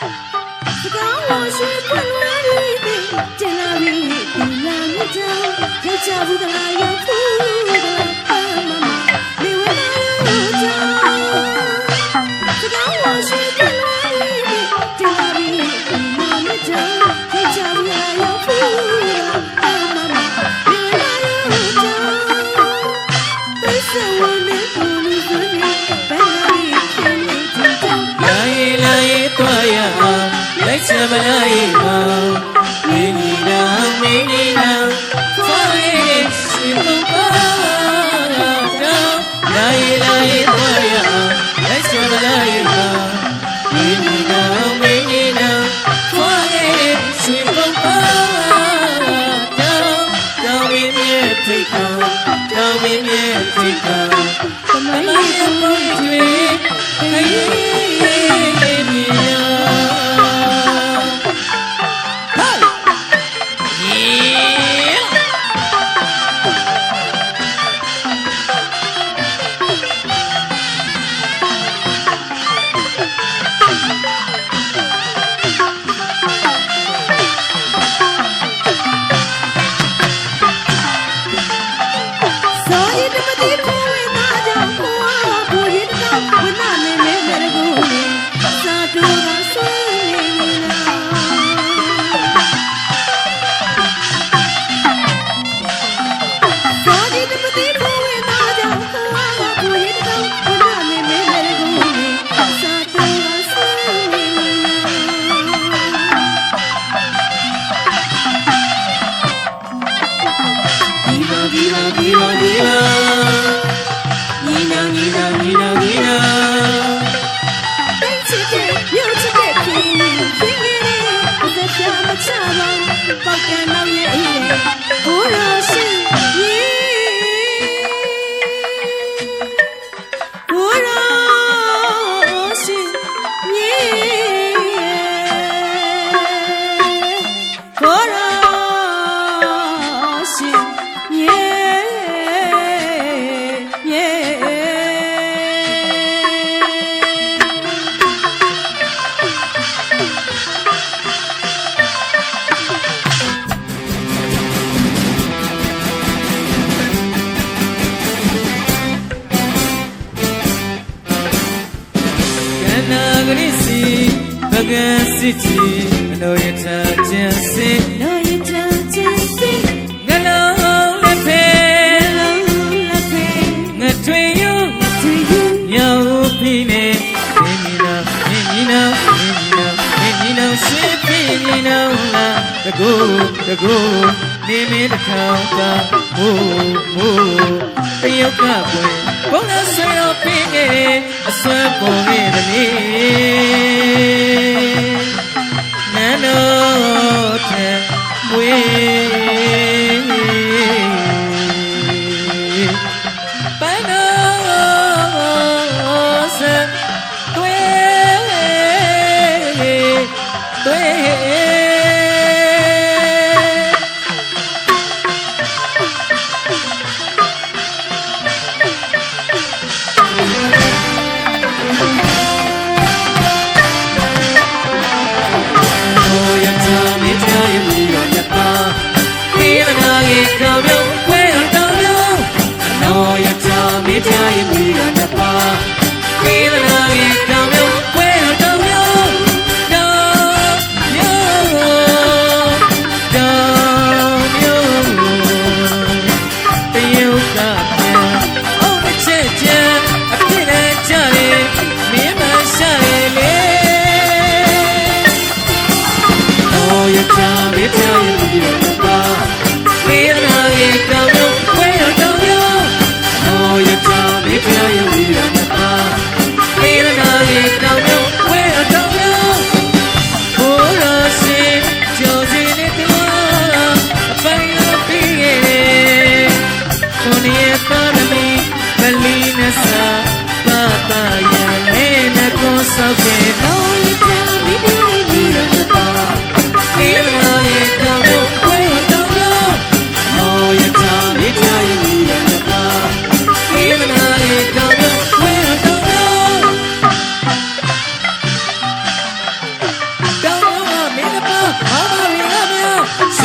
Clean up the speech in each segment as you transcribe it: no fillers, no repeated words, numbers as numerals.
Okay.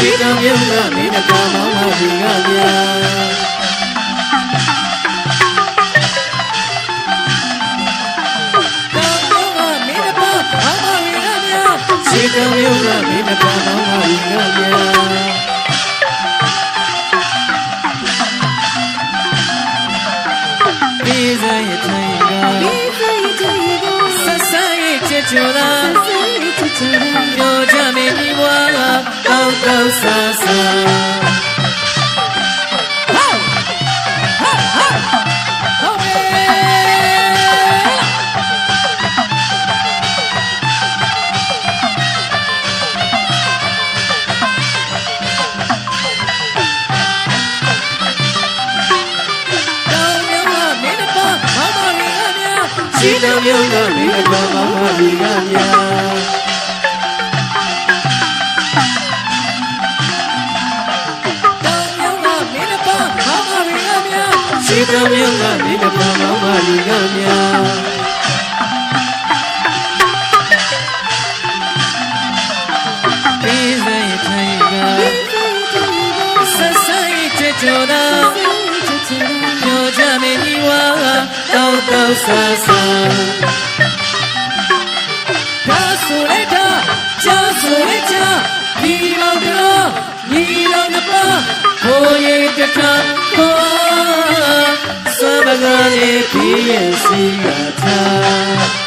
ရှိတော်မြုံကမင်းတကာမောင်းပါဒီကဗျာရှိတော်မြုံကမင်းတကာမောင်းပါဒီကဗျာဒီစားရဲ့ထိုင်ကဆက်ဆက်ရဲ့ချစ်ချောတာပြောကြမယ်ဒီဘွားကတောက်တောက်ဆာဆာရှိတော်မြုံကမင်းတကာမောင်းပါဒီကဗျာရှိတော်မြုံကမင်းတကာမောင်းပါဒီကဗျာဒီစားရဲ့ထိုင်ကဆက်ဆက်ရဲ့ချစ်တော်တာပြောကြမယ်ဒီဝါတောက်တောက်ဆာဆာဒါဆိုလိုက်တာကြားဆိုလိုက်ကြဒီလောက်တော့ဒီလောက်တော့ဘိုးရဲ့တထခေါ်စမကလေးပြည့်ရဲ့စီကထား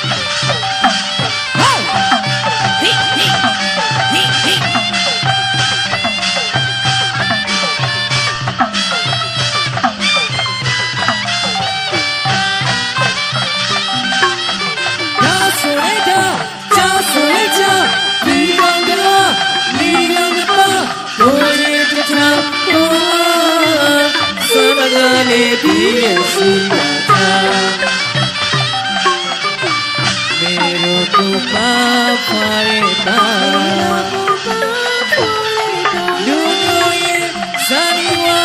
လေးပြည့်ရဲ့စီကထားမေရိုတူပါဖာရတာလူမျိုးရဲ့ဇာနီဝါ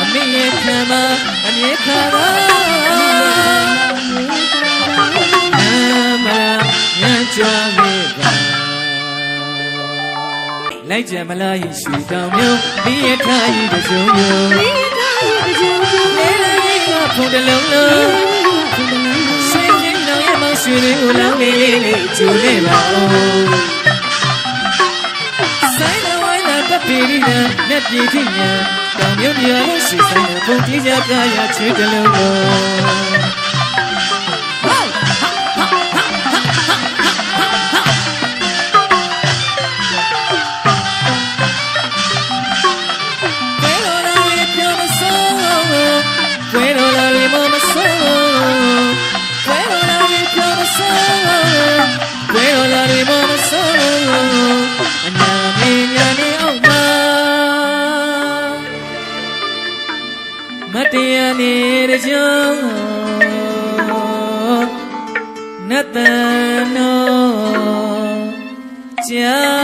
အမေရဲ့ခံမအမြဲခံပါညကြွမေကလိုက်ကြမလားရွှေတောင်မြုံဒီရထားရည်တကြုံမြုံလေးလေးကဖုန်တလုံးလုံးရွှေချင်းတော်ရဲ့မောင်ရွှေလေးကိုလောင်းလေးလေးကျူနေပါဦးဆိုင်တော်ဝိုင်းလာတပ်ပြီးရနဲ့ပြည်ထိညာတောင်မြုံပြလို့ရှိဆိုင်တဲ့ဘုံကြီးကြပြရချွေးတလုံးလုံးမတရားနေတဲ့ကြောင့်နတ်တန်တော်ကြာ